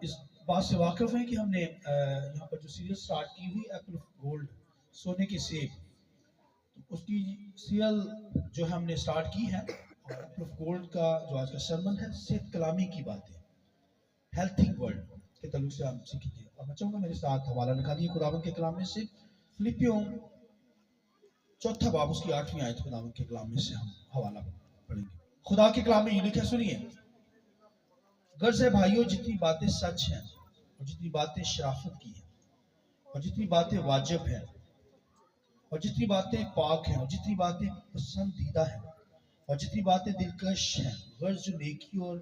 اس بات سے واقف ہیں کہ ہم نے یہاں پر جو سیریل سٹارٹ کی ہوئی ایپل آف گولڈ، سونے کے سیب، اس کی سیریل جو ہم نے سٹارٹ کی ہے، اور ایپل آف گولڈ کا جو آج کا سرمن ہے صحت کلامی کی باتیں، ہیلتھنگ ورلڈ کے تعلق سے ہم سیکھیں گے۔ اور میں چاہوں گا میرے ساتھ حوالہ نکالیے خداوند کے کلام میں سے، فلپیوں چوتھا باب اس کی 8ویں آیت خداوند کے کلام میں سے ہم حوالہ پڑھیں گے۔ خدا کے کلام میں یہ لکھا، سنیے: غرض ہے بھائیو، جتنی باتیں سچ ہیں اور جتنی باتیں شرافت کی ہیں اور جتنی باتیں واجب ہیں اور جتنی باتیں پاک ہیں اور جتنی باتیں پسندیدہ ہیں اور جتنی باتیں دلکش ہیں، غرض جو نیکی اور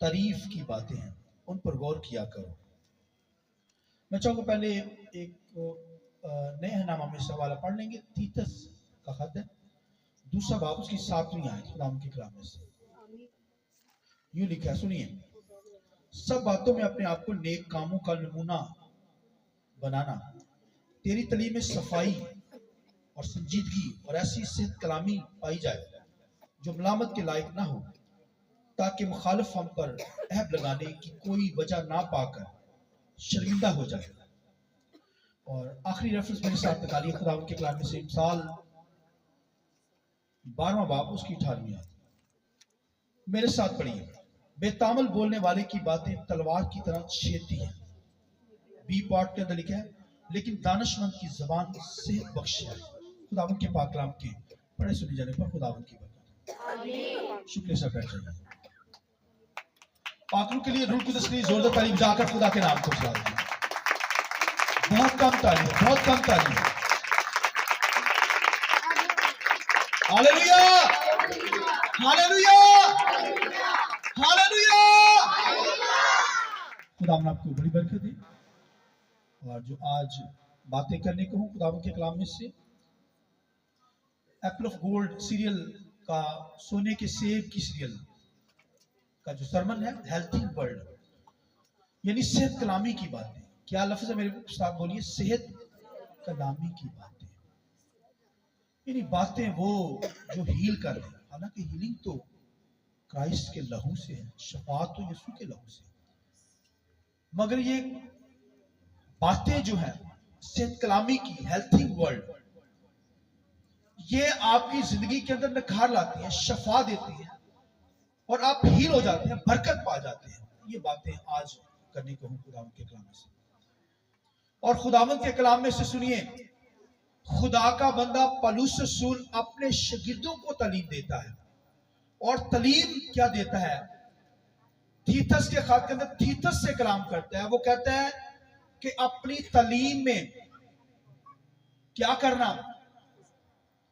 تعریف کی باتیں ہیں، ان پر غور کیا کرو۔ میں چاہوں گا پہلے ایک نئے نامہ میں سے حوالہ پڑھ لیں گے، تیتس کا خط ہے، دوسرا باب اس کی 7ویں آیت خداوند کے کلام میں سے یوں لکھا ہے، سنیے: سب باتوں میں اپنے آپ کو نیک کاموں کا نمونہ بنانا، تیری تعلیم میں صفائی اور سنجیدگی اور ایسی صحت کلامی پائی جائے جو ملامت کے لائق نہ ہو، تاکہ مخالف ہم پر عیب لگانے کی کوئی وجہ نہ پا کر شرمندہ ہو جائے۔ اور آخری ریفرنس میرے ساتھ نکالیے خداوند کے کلام میں سے، مثال 12واں باب اس کی 18ویں آیت، میرے ساتھ پڑھیے: بے تامل بولنے والے کی باتیں تلوار کی طرح چھیدتی ہیں، بی پارٹ کے اندر لکھا ہے، لیکن دانش مند کی زبان صحت بخش ہے۔ خداوند کے پاک کلام کے پڑھے سنے جانے پر خداوند کی برکت۔ شکریہ سر، بیٹھ جائیے۔ پاک روح کے لیے روح قدس نے زوردار تعلیم جا کر خدا کے نام کو سلا دیا۔ بہت کم تعلیم، بہت کم تعلیم۔ Hallelujah, hallelujah, hallelujah. خدا ہم آپ کو بڑی برکت دے، اور جو آج باتیں کرنے کو ہوں خداوند کے کلام میں سے، ایپل آف گولڈ سیریل کا، سونے کے سیب کی سیریل کا جو سرمن ہے، ہیلتھنگ ورلڈ، یعنی صحت کلامی کی باتیں۔ کیا لفظ ہے میرے ساتھ بولیے؟ صحت کلامی کی باتیں، یعنی باتیں وہ جو ہیل کر دیں۔ حالانکہ ہیلنگ تو کرائسٹ کے لہو سے ہے، شفاعت تو یسوع کے لہو سے ہے، مگر یہ باتیں جو ہیں صحت کلامی کی، ہیلتھنگ ورلڈ، یہ آپ کی زندگی کے اندر نکھار لاتی ہیں، شفا دیتی ہیں، اور آپ ہیل ہو جاتے ہیں، برکت پا جاتے ہیں۔ یہ باتیں آج کرنے کو ہوں خداوند کے کلام میں سے۔ اور خداوند کے کلام میں سے سنیے، خدا کا بندہ پالوس رسول اپنے شاگردوں کو تعلیم دیتا ہے، اور تعلیم کیا دیتا ہے؟ تیتس کے خط کے اندر تیتس سے کلام کرتا ہے۔ وہ کہتا ہے کہ اپنی تعلیم میں کیا کرنا؟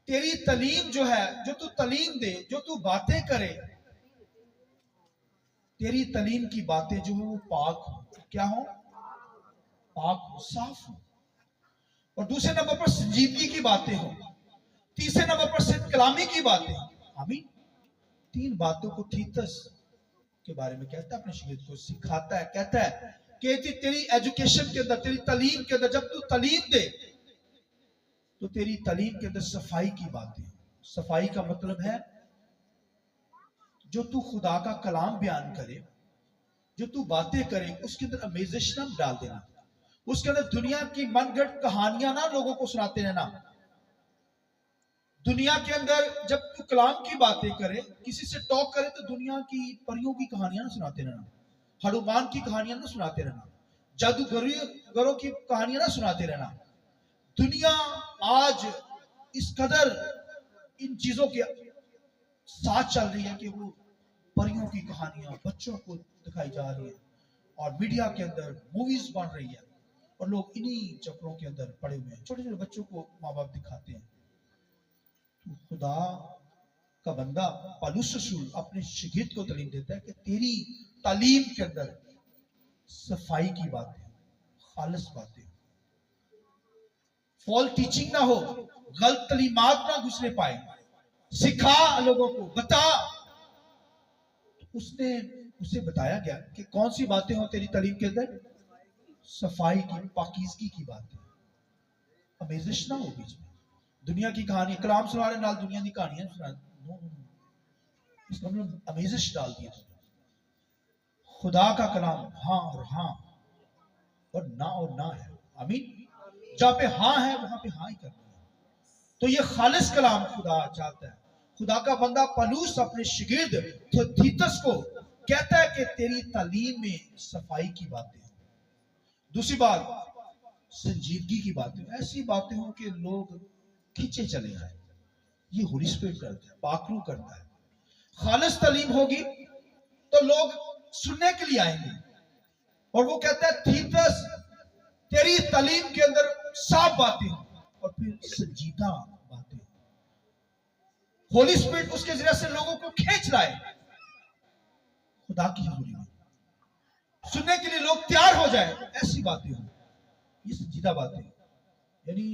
تیری تعلیم جو ہے، جو تو تعلیم دے، جو تو باتیں کرے، تیری تعلیم کی باتیں جو ہیں وہ پاک ہوں۔ کیا ہوں؟ پاک ہوں، صاف ہوں۔ اور دوسرے نمبر پر سنجیدگی کی باتیں ہوں، تیسرے نمبر پر صحت کلامی کی باتیں۔ آمین۔ 3 باتوں کو تیتس کے بارے میں کہتا ہے، اپنے شاگرد کو سکھاتا ہے، کہتا ہے کہ تیری ایجوکیشن کے اندر، تیری تعلیم کے اندر، جب تو تعلیم دے تو تیری تعلیم کے اندر صفائی کی باتیں۔ صفائی کا مطلب ہے جو تو خدا کا کلام بیان کرے، جو تو باتیں کرے، اس کے اندر امیزش نہ ڈال دینا، اس کے اندر دنیا کی من گھڑت کہانیاں نہ لوگوں کو سناتے رہنا۔ دنیا کے اندر جب تو کلام کی باتیں کرے، کسی سے ٹاک کرے، تو دنیا کی پریوں کی کہانیاں نہ سناتے رہنا، ہنومان کی کہانیاں نہ سناتے رہنا، جادوگروں کی کہانیاں نہ سناتے رہنا۔ دنیا آج اس قدر ان چیزوں کے ساتھ چل رہی ہے کہ وہ پریوں کی کہانیاں بچوں کو دکھائی جا رہی ہیں، اور میڈیا کے اندر موویز بن رہی ہے، اور لوگ انہی چکروں کے اندر پڑے ہوئے ہیں۔ چھوٹے چھوٹے بچوں کو ماں باپ دکھاتے ہیں۔ تو خدا کا بندہ پالوس رسول اپنے شاگرد کو تعلیم دیتا ہے کہ تیری تعلیم کے اندر صفائی کی باتیں، خالص باتیں، فال ٹیچنگ نہ ہو، غلط تعلیمات نہ گھسنے پائے، سکھا لوگوں کو، بتا۔ اس نے اسے بتایا گیا کہ کون سی باتیں ہوں تیری تعلیم کے اندر؟ صفائی کی، پاکیزگی کی باتیں، امیزش نہ ہو بیچ میں۔ دنیا کی کہانی، کلام سنا رہے نال دنیا کی کہانیاں سنا، اس کا مطلب امیزش ڈال دیا۔ خدا کا کلام ہاں اور ہاں اور نہ ہے. آمین. جہاں پہ ہاں ہے وہاں پہ ہاں ہی کرنا ہے. تو یہ خالص کلام خدا چاہتا ہے. خدا کا بندہ پالوس اپنے شاگرد تھیتس کو کہتا ہے کہ تیری تعلیم میں صفائی کی باتیں ہیں. دوسری بات سنجیدگی کی باتیں. ایسی باتیں ہوں کہ لوگ کھینچے چلے آئے. یہ ہولی اسپرٹ کرتا ہے, پاک روح کرتا ہے. خالص تعلیم ہوگی تو لوگ سننے کے لیے آئیں گے. اور وہ کہتا ہے تھیتس تیری تعلیم کے اندر صاف باتیں اور پھر سنجیدہ باتیں. ہولی اسپرٹ اس کے ذریعے سے لوگوں کو کھینچ رہا ہے خدا کی حضوری میں. سننے کے لیے لوگ تیار ہو جائیں. ایسی باتیں ہوں, یہ سنجیدہ باتیں. یعنی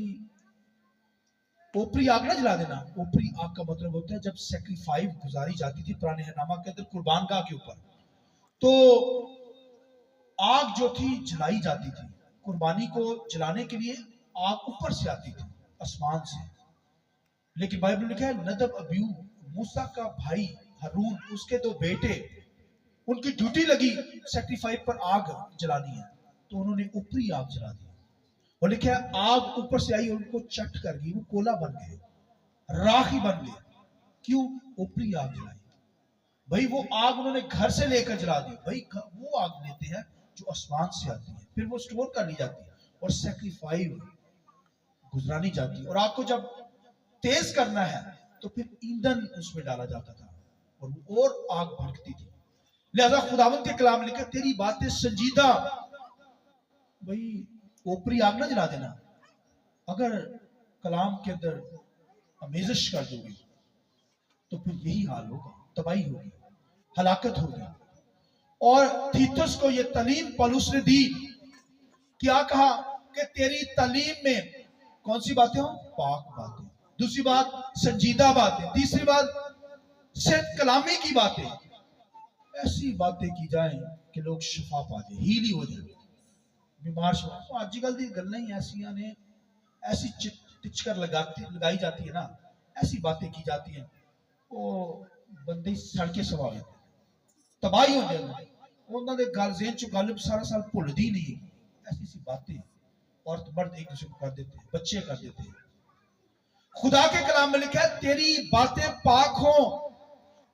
اوپری آگ نہ جلا دینا. اوپری آگ کا مطلب ہوتا ہے جب سیکریفائز گزاری جاتی تھی پرانے نامہ کے اندر قربان گاہ کے اوپر, تو آگ جو تھی جلائی جاتی تھی. قربانی کو جلانے کے لیے آگ اوپر سے آتی تھی آسمان سے. لیکن بائبل میں لکھا ہے ندب ابیو موسیٰ کا بھائی ہارون اس کے دو بیٹے, ان کی ڈیوٹی لگی سیکریفائز پر آگ جلانی ہے, تو انہوں نے اوپری آگ جلا دی. اور لکھا ہے آگ اوپر سے آئی اور ان کو چٹ کر گئی, وہ کولا بن گئے, راکھ ہی بن گئے. کیوں؟ اوپری آگ جلائی. بھئی وہ آگ انہوں نے گھر سے لے کر جلا دی. بھئی وہ آگ لیتے ہیں جو آسمان سے آتی ہے, پھر وہ سٹور کر لی جاتی ہے اور سیکریفائز گزرانی جاتی ہے. اور آگ کو جب تیز کرنا ہے تو پھر ایندھن اس میں ڈالا جاتا تھا اور وہ اور آگ بھڑکتی تھی. لہذا خداوند کے کلام لکھا تیری باتیں سنجیدہ. بھئی اوپری آگ نہ جلا دینا. اگر کلام کے اندر آمیزش کر دو گی تو پھر یہی حال ہوگا, تباہی ہوگی, ہلاکت ہوگی. اور تھیتس کو یہ تعلیم پالوس نے دی. کیا کہا کہ تیری تعلیم میں کون سی باتیں ہوں؟ پاک باتیں. دوسری بات سنجیدہ باتیں. تیسری بات صحت کلامی کی باتیں. ایسی باتیں کی جائیں کہ لوگ شفا پا جائیں, ہیلی ہو جائیں, بیمار شفا. تو آج کل دی گلیں ہی ایسیاں نے, ایسی ٹچکر لگائی جاتی ہے نا, ایسی باتیں کی جاتی ہیں وہ بندے سڑکے سوا ہوتے ہیں, تباہی ہو جائے. انہوں نے گل ذہن چ گل سارا سال بھول دی نہیں. ایسی سی باتیں عورت مرد ایک دوسرے کو کر دیتے ہیں, بچے کر دیتے ہیں. خدا کے کلام میں لکھا ہے تیری باتیں پاک ہوں.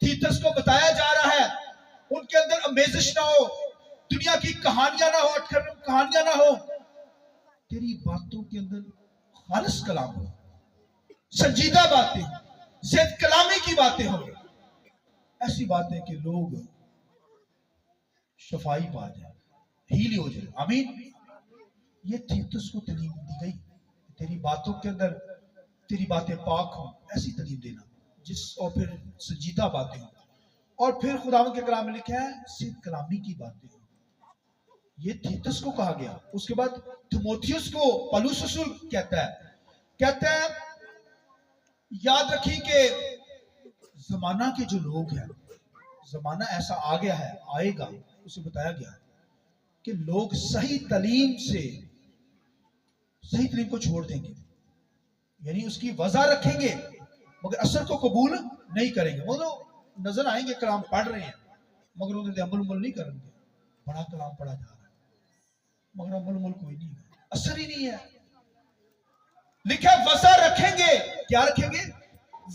تھیتس کو بتایا جا رہا ہے ان کے اندر امیزش نہ ہو, دنیا کی کہانیاں نہ ہو, کہانیاں نہ ہو. تیری باتوں کے اندر خالص کلام ہو, سنجیدہ باتیں, صحت کلامی کی باتیں ہوں. ایسی باتیں کہ لوگ شفائی پا جائیں, ہیلی ہو جائے. آمین. یہ تھیتس کو تعلیم دی گئی تیری باتوں کے اندر تیری باتیں پاک ہوں. ایسی تعلیم دینا جس, اور پھر سنجیدہ باتیں ہوں. اور پھر خداوند کے کلام میں لکھا ہے صحت کلامی کی باتیں ہوں. یہ تھیتس کو کہا گیا. اس کے بعد تیموتھیوس کو پالوس رسول کہتا ہے یاد رکھیں کہ زمانہ کے جو لوگ ہیں, زمانہ ایسا آ گیا ہے, آئے گا, اسے بتایا گیا کہ لوگ صحیح تعلیم کو چھوڑ دیں گے. یعنی اس کی وضع رکھیں گے مگر اثر کو قبول نہیں کریں گے. مطلب نظر آئیں گے کلام پڑھ رہے ہیں مگر انہیں عمل نہیں کریں گے. بڑا کلام پڑھا جا رہا ہے مگر عمل کوئی نہیں ہے, اثر ہی نہیں ہے. لکھا وضع رکھیں گے. کیا رکھیں گے؟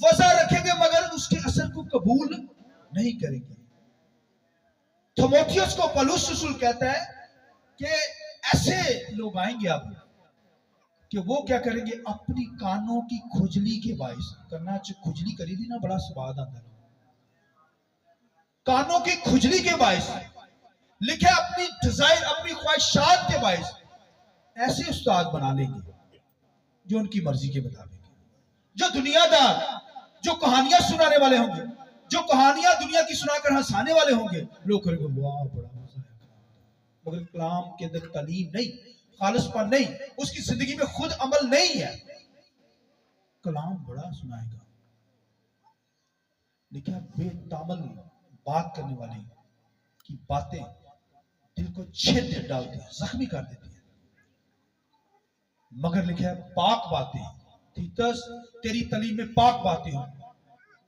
وضع رکھیں گے مگر اس کے اثر کو قبول نہیں کریں گے. تیموتھیوس کو پالوس رسول کہتا ہے کہ ایسے لوگ آئیں گے اب کہ وہ کیا کریں گے, اپنی کانوں کی کھجلی کے باعث. کرنا کھجلی کری دی نا, بڑا سواد آتا ہے. کانوں کی کھجلی کے باعث, لکھا اپنی ڈیزائر, اپنی خواہشات کے باعث ایسے استاد بنا لیں گے جو ان کی مرضی کے مطابق, جو دنیا دار, جو کہانیاں سنانے والے ہوں گے, جو کہانیاں دنیا کی سنا کر ہنسانے والے ہوں گے. لوگ کریں گے واہ بڑا مزہ ہے, مگر کلام کے اندر تعلیم نہیں, خالص پر نہیں, اس کی زندگی میں خود عمل نہیں ہے. کلام بڑا سنائے گا. لکھا بے تامل بات کرنے والے کی باتیں دل کو چھید ڈالتی ہیں, زخمی کر دیتی ہیں. مگر لکھا ہے پاک باتیں. تیتس تیری تعلیم میں پاک باتیں ہوں,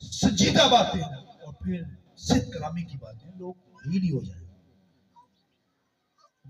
سنجیدہ باتیں ہوں, اور پھر صدق کلامی کی باتیں. لوگ ہیلی ہو جائیں.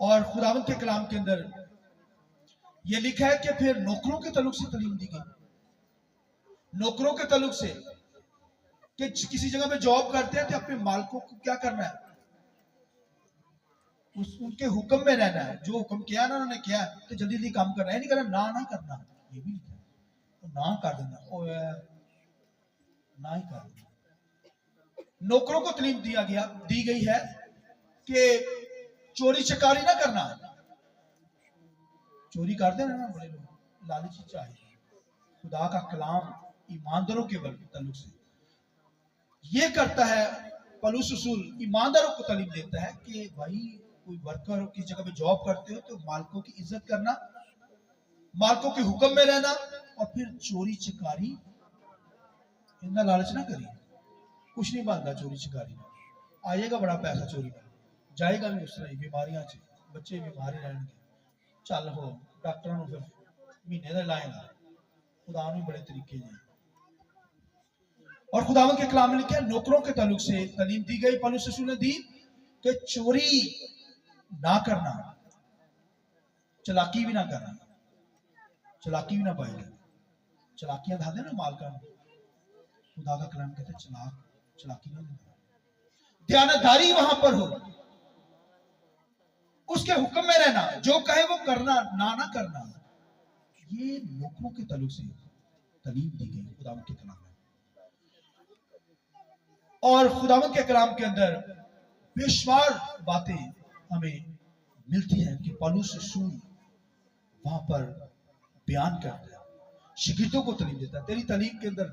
اور خداوند کے کلام کے اندر یہ لکھا ہے کہ پھر نوکروں کے تعلق سے تعلیم دی گئی. نوکروں کے تعلق سے کہ کسی جگہ پہ جاب کرتے ہیں تو اپنے مالکوں کو کیا کرنا ہے؟ ان کے حکم میں رہنا ہے. جو حکم کیا نا انہوں نے کیا تو جلدی جلدی کام کرنا ہے. نہیں کرنا نہ کرنا, یہ بھی نہ کر دینا, نہ ہی کر دینا. نوکروں کو تعلیم دی گئی ہے کہ چوری چکاری نہ کرنا. چوری کرتے ہیں نا بڑے لوگ, لالچی چاہیے. خدا کا کلام ایمانداروں کے تعلق سے یہ کرتا ہے. پولس رسول ایمانداروں کو تعلیم دیتا ہے کہ بھائی کوئی ورکر کی جگہ پہ جاب کرتے ہو تو مالکوں کی عزت کرنا, مالکوں کے حکم میں رہنا, اور پھر چوری چکاری اتنا لالچ نہ کریے. کچھ نہیں بنتا چوری چکاری میں. آئے گا بڑا پیسہ چوری میں, جائے گا بھی اس طرح. بیماریاں بچے بیماری رہن گے, چل ہو ڈاکٹروں نے پھر مہینے دے لائیں گا. خدا نے بڑے طریقے ہیں. اور خداوند کے کلام میں لکھا ہے نوکروں کے تعلق سے تعلیم دی گئی, پولس رسول نے دی کہ چوری نہ کرنا, چلاکی بھی نہ کرنا. چلاکی بھی نہ پائے گا. چلاکیاں دھا دے نا مالکا. خدا کا کلام کہتا ہے چلاکی نہ دینا. دیانتداری وہاں پر ہو, اس کے حکم میں رہنا, جو کہے وہ کرنا, نہ کرنا. یہ نوکروں کے تعلق سے تعلیم دی گئی خداوند کے کلام میں. اور خداوند کے کلام کے اندر بے شمار باتیں ہمیں ملتی ہیں کہ پولس رسول وہاں پر بیان کرتا ہے, شاگردوں کو تعلیم دیتا ہے. تیری تعلیم کے اندر,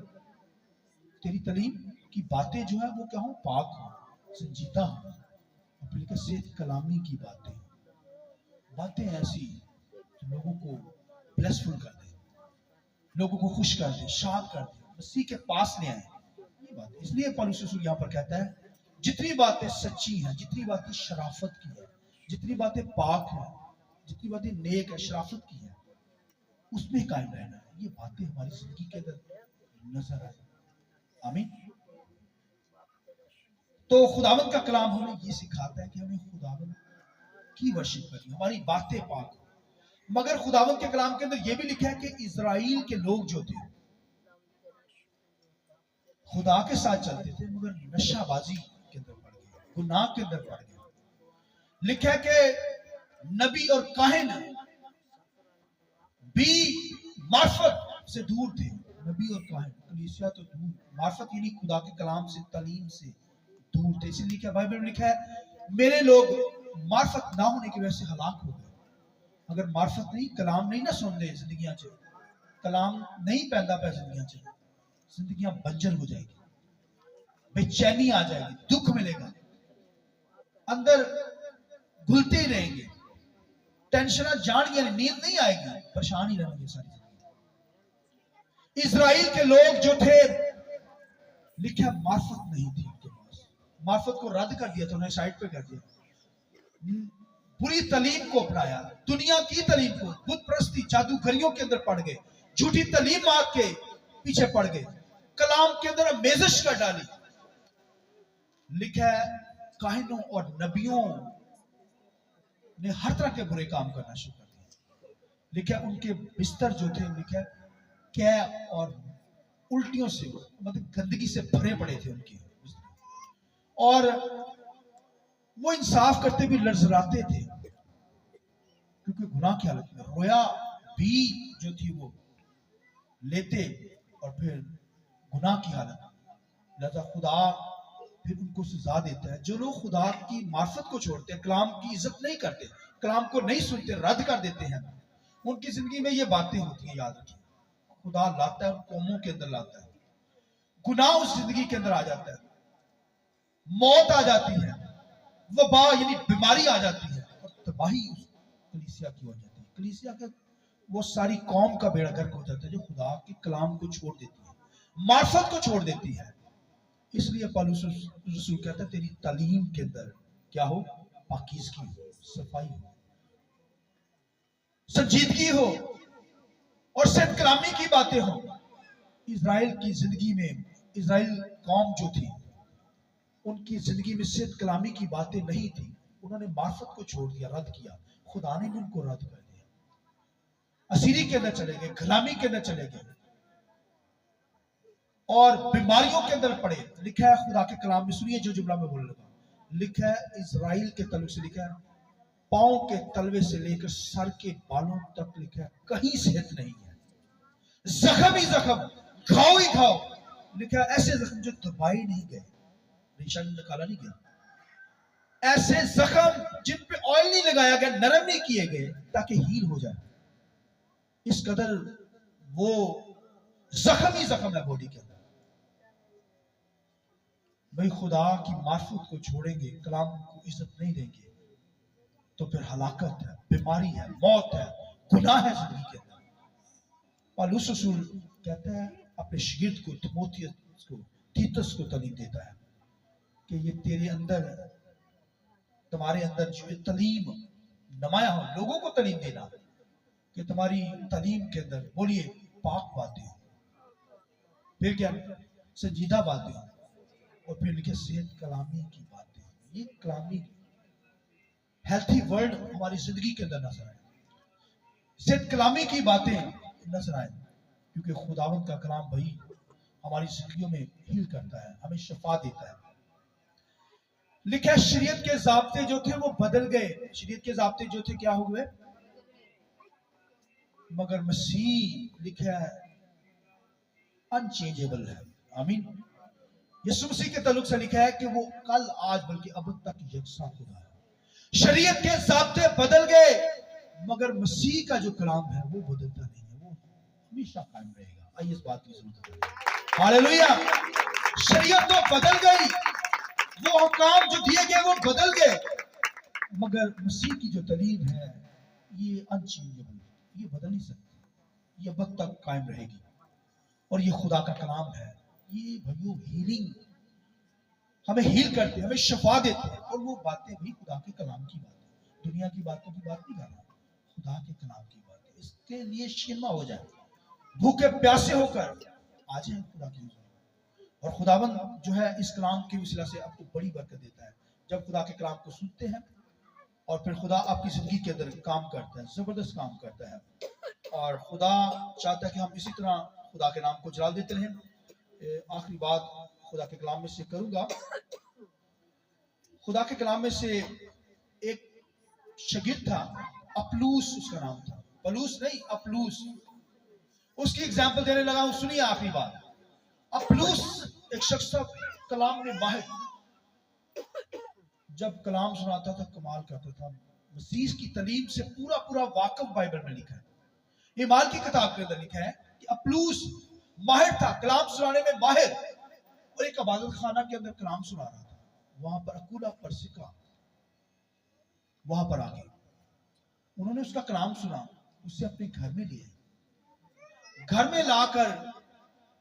تیری تعلیم کی باتیں جو ہے وہ کیا ہوں, پاک ہوں, سنجیدہ ہوں. اپنے صحت کلامی کی باتیں ایسی جو لوگوں کو بلیسفل کر دیں, لوگوں کو خوش کر دیں, شاد کر دیں, مسیح کے پاس لے آئیں. یہ بات اس لیے پولس رسول یہاں پر کہتا ہے جتنی باتیں سچی ہیں, جتنی باتیں شرافت کی ہیں, جتنی باتیں پاک ہیں, جتنی باتیں نیک ہے, شرافت کی ہیں, اس میں قائم رہنا ہے. یہ باتیں ہماری زندگی کے اندر نظر آئیں. آمین. تو خداوند کا کلام ہمیں یہ سکھاتا ہے کہ ہمیں خداوند کی ورشپ کرنی, ہماری باتیں پاک. مگر خداوند کے کلام کے اندر یہ بھی لکھا ہے کہ اسرائیل کے لوگ جو تھے خدا کے ساتھ چلتے تھے مگر نشہ بازی کے اندر پڑ گئے, گناہ کے اندر پڑ گئے. لکھا ہے کہ نبی اور کاہن بھی معرفت سے دور تھے. نبی اور کاہن, کلیسیا تو دور, معرفت یعنی خدا کے کلام سے, تعلیم سے دور تھے. اس لیے کیا بائبل میں لکھا ہے میرے لوگ معرفت نہ ہونے کی وجہ سے ہلاک ہو گئے. اگر معرفت نہیں, کلام نہیں نہ سن دے زندگیاں چ, کلام نہیں پیدا پہ زندگیاں چ, زندگیاں بنجر ہو جائے گی, بے چینی آ جائے گی, دکھ ملے گا, اندر گھلتے ہی رہیں گے, ٹینشنہ جان گیا, نیند نہیں آئے گی, پریشان ہی رہیں گے ساری زندگی. اسرائیل کے لوگ جو تھے لکھا معرفت نہیں تھی ان کے پاس, معرفت کو رد کر دیا تھا, انہیں سائٹ پہ کر دیا, بری تعلیم کو اپنایا, دنیا کی تعلیم کو, بت پرستی جادوگریوں کے اندر پڑ گئے, جھوٹی تعلیم آ کے پیچھے پڑ گئے, کلام کے اندر میزش کر ڈالی. لکھا ہے کاہنوں اور نبیوں نے ہر طرح کے برے کام کرنا شروع کر دیا. لکھا ہے ان کے بستر جو تھے, لکھا ہے کیا اور الٹیوں سے, مطلب گندگی سے بھرے پڑے تھے ان کے بستر, اور وہ انصاف کرتے بھی لرزراتے تھے کیونکہ گناہ کی حالت میں. رویا بھی جو تھی وہ لیتے اور پھر گناہ کی حالت, لہذا خدا پھر ان کو سزا دیتا ہے. جو لوگ خدا کی معرفت کو چھوڑتے ہیں, کلام کی عزت نہیں کرتے, کلام کو نہیں سنتے, رد کر دیتے ہیں, ان کی زندگی میں یہ باتیں ہوتی ہیں. یاد رکھیں خدا لاتا ہے, قوموں کے اندر لاتا ہے, گناہ اس زندگی کے اندر آ جاتا ہے, موت آ جاتی ہے, وبا یعنی بیماری آ جاتی ہے, اور تباہی اس کلیسیا کی ہو جاتی ہے. کلیسیا کا وہ ساری قوم کا بیڑا گرک ہو جاتا ہے جو خدا کے کلام کو چھوڑ دیتی ہے, معرفت کو چھوڑ دیتی ہے. اس لیے پولس رسول کہتا ہے تیری تعلیم کے اندر کیا ہو, پاکیزگی ہو, صفائی ہو, سنجیدگی ہو, اور صحت کلامی کی باتیں ہوں. اسرائیل کی زندگی میں, اسرائیل قوم جو تھی ان کی زندگی میں صحت کلامی کی باتیں نہیں تھی. انہوں نے معرفت کو چھوڑ دیا، رد کیا، خدا نے بھی ان کو رد کر دیا، اسیری کے اندر چلے گئے، غلامی کے اندر چلے گئے اور بیماریوں کے اندر پڑے. لکھا ہے خدا کے کلام میں، سنیے جو جملہ میں بول رہا ہوں، لکھا ہے اسرائیل کے تعلق سے، لکھا ہے پاؤں کے تلوے سے لے کر سر کے بالوں تک، لکھا ہے کہیں صحت نہیں ہے، زخم ہی زخم، گھاؤ ہی گھاؤ. لکھا ہے ایسے زخم جو دبائے نہیں گئے، ریشہ نکالا نہیں گیا، ایسے زخم جن پہ آئل نہیں لگایا گیا، نرم نہیں کیے گئے تاکہ ہیل ہو جائے. اس قدر وہ زخم ہی زخم ہے باڈی کے اندر. بھئی خدا کی معرفت کو چھوڑیں گے، کلام کو عزت نہیں دیں گے تو پھر ہلاکت ہے، بیماری ہے، موت ہے، گناہ ہے زندگی کے اندر. پالوس رسول کہتا ہے اپنے شاگرد کو، تیموتھیوس کو، تیتس کو تعلیم دیتا ہے کہ یہ تیرے اندر، تمہارے اندر جو تعلیم نمایاں ہو، لوگوں کو تعلیم دینا کہ تمہاری تعلیم کے اندر بولیے پاک باتیں ہوں، پھر کیا سنجیدہ باتیں ہوں، اور پھر لکھے صحت کلامی کی باتیں. یہ کلامی ہیلتھی ورڈ ہماری زندگی کے اندر نظر آئے، صحت کلامی کی باتیں نظر آئے، کیونکہ خداوند کا کلام بھائی ہماری زندگیوں میں ہیل کرتا ہے، ہمیں شفا دیتا ہے. لکھا ہے شریعت کے ضابطے جو تھے وہ بدل گئے. شریعت کے ضابطے جو تھے کیا ہوئے؟ مگر مسیح لکھا ہے انچینجیبل ہے. آمین. یسوع مسیح کے تعلق سے لکھا ہے کہ وہ کل آج بلکہ اب تک یکساں خدا ہے. شریعت کے ضابطے بدل گئے مگر مسیح کا جو کلام ہے وہ بدلتا نہیں ہے، وہ ہمیشہ قائم رہے گا. آئیے اس بات کی ضرورت ہے. ہاللویا. شریعت تو بدل گئی، وہ حکام جو دیے گئے وہ بدل گئے، مگر مسیح کی جو تعلیم ہے یہ انچینجیبل ہے، یہ بدل نہیں سکتی، یہ اب تک قائم رہے گی. اور یہ خدا کا کلام ہے، یہ بھائیو ہیلنگ، ہمیں ہیل کرتے، ہمیں شفا دیتے ہیں. اور وہ باتیں بھی خدا کے کلام کی باتیں، دنیا کی باتوں کی بات نہیں کر رہا، خدا کے کلام کی باتیں. اس کے لیے شرما ہو جائے، بھوکے پیاسے ہو کر آ جائیں خدا کی حضور. اور خداوند جو ہے اس کلام کے وسیلہ سے آپ کو بڑی برکت دیتا ہے. جب خدا کے کلام کو سنتے ہیں اور پھر خدا آپ کی زندگی کے اندر کام کرتا ہے، زبردست کام کرتا ہے. اور خدا چاہتا ہے کہ ہم اسی طرح خدا کے نام کو جلال دیتے رہیں. آخری بات خدا کے کلام میں سے کروں گا. خدا کے کلام میں سے ایک شاگرد تھا، اپلوس اس کا نام تھا، پلوس نہیں، اپلوس. اس کی اگزامپل دینے لگا ہوں، سنیے آخری بات. اپلوس ایک شخص تھا کلام میں ماہر، جب کلام سناتا تھا کمال کرتا تھا. مسیح کی تعلیم سے پورا پورا واقف بائبل میں لکھا ہے. ایمان کی کتاب کے اندر لکھا ہے کہ اپلوس ماہر تھا، کلام سنانے میں ماہر، اور ایک عبادت خانہ کے اندر کلام سنا رہا تھا. وہاں پر اکولا پرسکا وہاں پر آ گئے، انہوں نے اس کا کلام سنا، اسے اپنے گھر میں لیا، گھر میں لا کر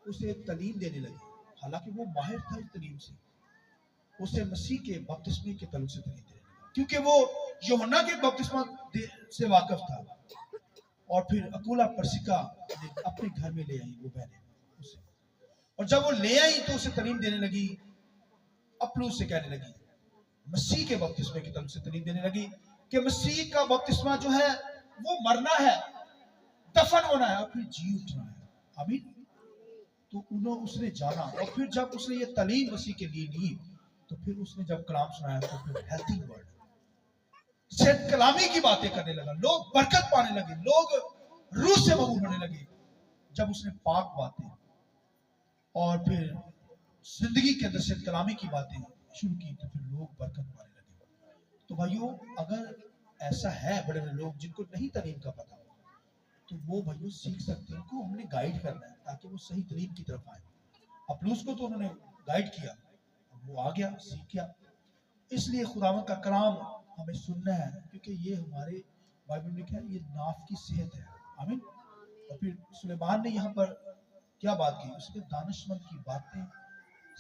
اسے تعلیم دینے لگے. حالانکہ وہ ماہر تھا اس تعلیم سے، اسے مسیح کے بپتسمے کے تعلق سے تعلیم دینے لگا، کیونکہ وہ یوحنا کے بپتسمہ سے واقف تھا. اور پھر اکولا پرسکا نے اپنے گھر میں لے آئی وہ بہنیں اسے، اور جب وہ لے آئی تو اسے تعلیم دینے لگی. اپلوس سے کہنے لگی، مسیح کے بپتسمے کی طرف سے تعلیم دینے لگی کہ مسیح کا بپتسمہ جو ہے وہ مرنا ہے، دفن ہونا ہے اور پھر جی اٹھنا ہے. آمین. تو اس نے جانا، اور پھر جب اس نے یہ تعلیم مسیح کے لیے لی تو پھر اس نے جب کلام سنایا تو پھر ہیلتھی ورڈ، صحت کلامی کی باتیں کرنے لگا. لوگ برکت پانے لگے، لوگ روح سے مغرور ہونے لگے جب اس نے پاک باتیں اور پھر زندگی کے اندر صحت کلامی کی باتیں شروع کی تو پھر لوگ برکت پانے لگے. تو بھائیو اگر ایسا ہے بڑے بڑے لوگ جن کو نہیں تعلیم کا پتہ تو وہ بھائیو سیکھ سکتے ہیں، ان کو ہم نے گائیڈ کرنا ہے تاکہ وہ صحیح تعلیم کی طرف آئیں. اپلوس کو تو انہوں نے گائیڈ کیا، وہ آ گیا، سیکھ گیا. اس لیے خداوند کا کلام ہمیں سننا ہے، کیونکہ یہ ہمارے بائبل میں لکھا ہے یہ ناف کی صحت ہے. آمین. اور پھر سلیمان نے یہاں پر کیا بات کی؟ اس نے دانش مند کی باتیں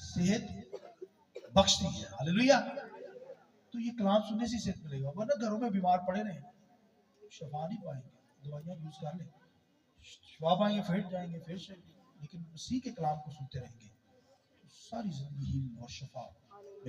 صحت بخشتی ہے. ہاللویا. تو یہ کلام سننے سے صحت ملے گا، ورنہ گھروں میں بیمار پڑے رہیں شفا نہیں پائیں گے. دوائیاں یوز کر لیں، شفا پائیں گے، پھر جائیں گے، لیکن مسیح کے کلام کو سنتے رہیں گے تو ساری زندگی ہیلنگ اور شفا